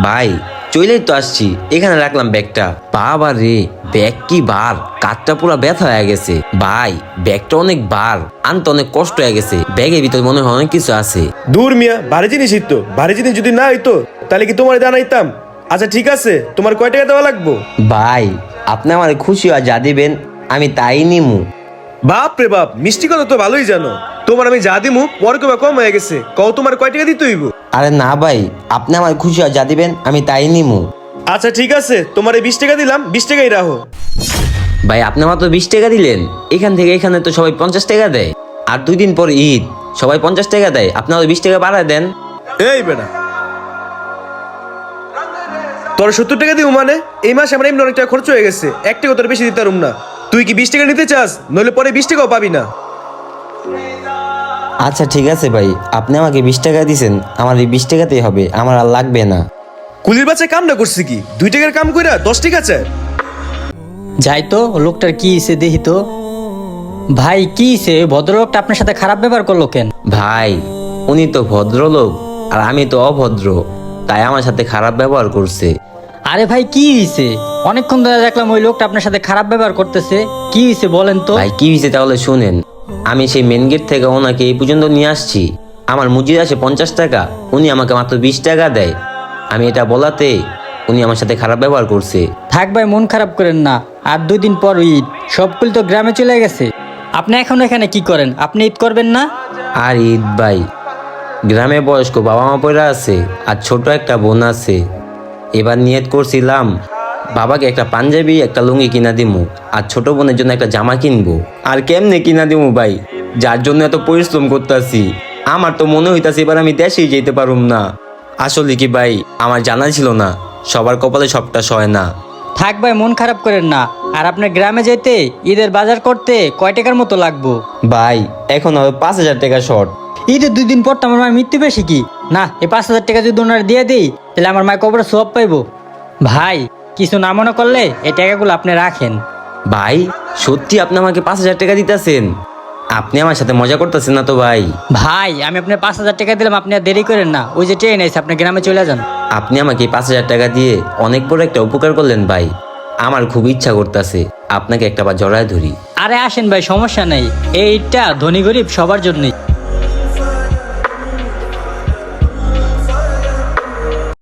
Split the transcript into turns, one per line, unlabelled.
ভাই চলেই তো আসছি, এখানে রাখলাম ব্যাগটা। বাবা রে, ব্যাগ কি বার, কাঠটা পুরো ব্যথা হয়ে গেছে। ভাই ব্যাগটা অনেক বার, আনতে অনেক কষ্ট হয়ে গেছে। ব্যাগের ভিতরে মনে হয় অনেক কিছু আছে।
দূর মিয়া, ভারী জিনিসই তো। ভারী জিনিস যদি না হইতো তাহলে কি তোমার জানাইতাম? আচ্ছা ঠিক আছে, তোমার কয় টাকা দেওয়া লাগবো?
ভাই আপনি আমার খুশি আর যা দিবেন আমি তাই নিমু।
বাপ রে বাপ, মিষ্টি কথা তো ভালোই জানো। তোমার আমি যা দিমু পরে কবে কম হয়ে গেছে, কও তোমার কয় টাকা দিতে হইব?
আরে না ভাই, আপনি আমার খুশি আর যা দিবেন আমি তাই নিমু।
আচ্ছা ঠিক আছে, তোমার এই 20 টাকা দিলাম, 20 টাকাই রাখো।
ভাই আপনি মাত্র 20 টাকা দিলেন, এখান থেকে এখানে তো সবাই 50 টাকা দেয়। আর 2 দিন পর ঈদ, সবাই 50 টাকা দেয়, আপনি আরো 20 টাকা বাড়ায় দেন।
এই বেটা, তোর 70 টাকা দিব মানে? এই মাসে আমার এমনি অনেক টাকা খরচ হয়ে গেছে, 1 টাকা তোর বেশি দিতে পারুম না। তুই কি 20 টাকা নিতে চাস? নইলে পরে 20 টাকাও পাবি না।
আচ্ছা ঠিক আছে ভাই, আপনি আমাকে 20 টাকা দিছেন, আমার এই 20 টাকাতেই হবে, আমার আর লাগবে না।
কুলির বাচ্চা কাম না করছে কি? 2 টাকার কাম কইরা 10 টাকা চায়?
যাই তো, লোকটার কি হিসে দেখি তো। ভাই কি হিসে, ভদ্রলোকটা আপনার সাথে খারাপ ব্যবহার করলো কেন?
ভাই উনি তো ভদ্রলোক আর আমি তো অভদ্র, তাই আমার সাথে খারাপ ব্যবহার করছে।
আরে ভাই কি হিসে, অনেকক্ষণ ধরে দেখলাম ওই লোকটা আপনার সাথে খারাপ ব্যবহার করতেছে। কি হিসে বলেন তো।
ভাই কি হয়েছে তাহলে শুনেন। আমি সেই মেন গেট থেকে ওনাকে এই পর্যন্ত নিয়ে আসছি, আমার মজুরি আসে 50 টাকা, উনি আমাকে মাত্র 20 টাকা দেয়। আমি এটা বলাতে উনি আমার সাথে খারাপ ব্যবহার করছে।
থাক ভাই, মন খারাপ করেন না। আর 2 দিন পর ঈদ, সবগুলো তো গ্রামে চলে গেছে। আপনি এখন এখানে কি করেন? আপনি ঈদ করবেন না?
আর ঈদ ভাই, গ্রামে বয়স্ক বাবা মা পড়ে আছে আর ছোট একটা বোন আছে। এবার নিয়ত করছিলাম বাবাকে একটা পাঞ্জাবি একটা লুঙ্গি কিনা দিমু, আর ছোট বোনের জন্য একটা জামা কিনবো। আর কেমনে কিনা দিমু ভাই, যার জন্য এত পরিশ্রম করতেছি, আমার তো মনে হইতাছে এবার আমি দেশেই যেতে পারুম না। আসলে কি ভাই, আমার জানা ছিল না সবার কপালে সবটা সয় না।
থাক ভাই, মন খারাপ করেন না। আর আপনার গ্রামে যেতে ঈদের বাজার করতে কয় টাকার মতো লাগবো?
ভাই এখন হবে 5,000 টাকা শর্ট।
ঈদের 2 দিন পর তো আমার মায়ের মৃত্যু বেশি কি না। এই 5,000 টাকা যদি ওনার দিয়ে দিই, তাহলে আমার মায়ের কবরে সব পাইবো। ভাই কিছু না মনে করলে এই টাকাগুলো আপনি রাখেন।
ভাই সত্যি আপনি আমাকে 5,000 টাকা দিতেছেন? আপনি আমার সাথে মজা করতেছেন না তো ভাই?
ভাই আমি আপনার 5,000 টাকা দিলাম, আপনি আর দেরি করেন না। ওই যে ট্রেন আছে, আপনি গ্রামে চলে যান।
আপনি আমাকে 5,000 টাকা দিয়ে অনেক বড় একটা উপকার করলেন ভাই। আমার খুব ইচ্ছা করতেছে আপনাকে একটা বার জড়ায় ধরি।
আরে আসেন ভাই, সমস্যা নেই। এই ঈদটা ধনী গরিব সবার জন্যই।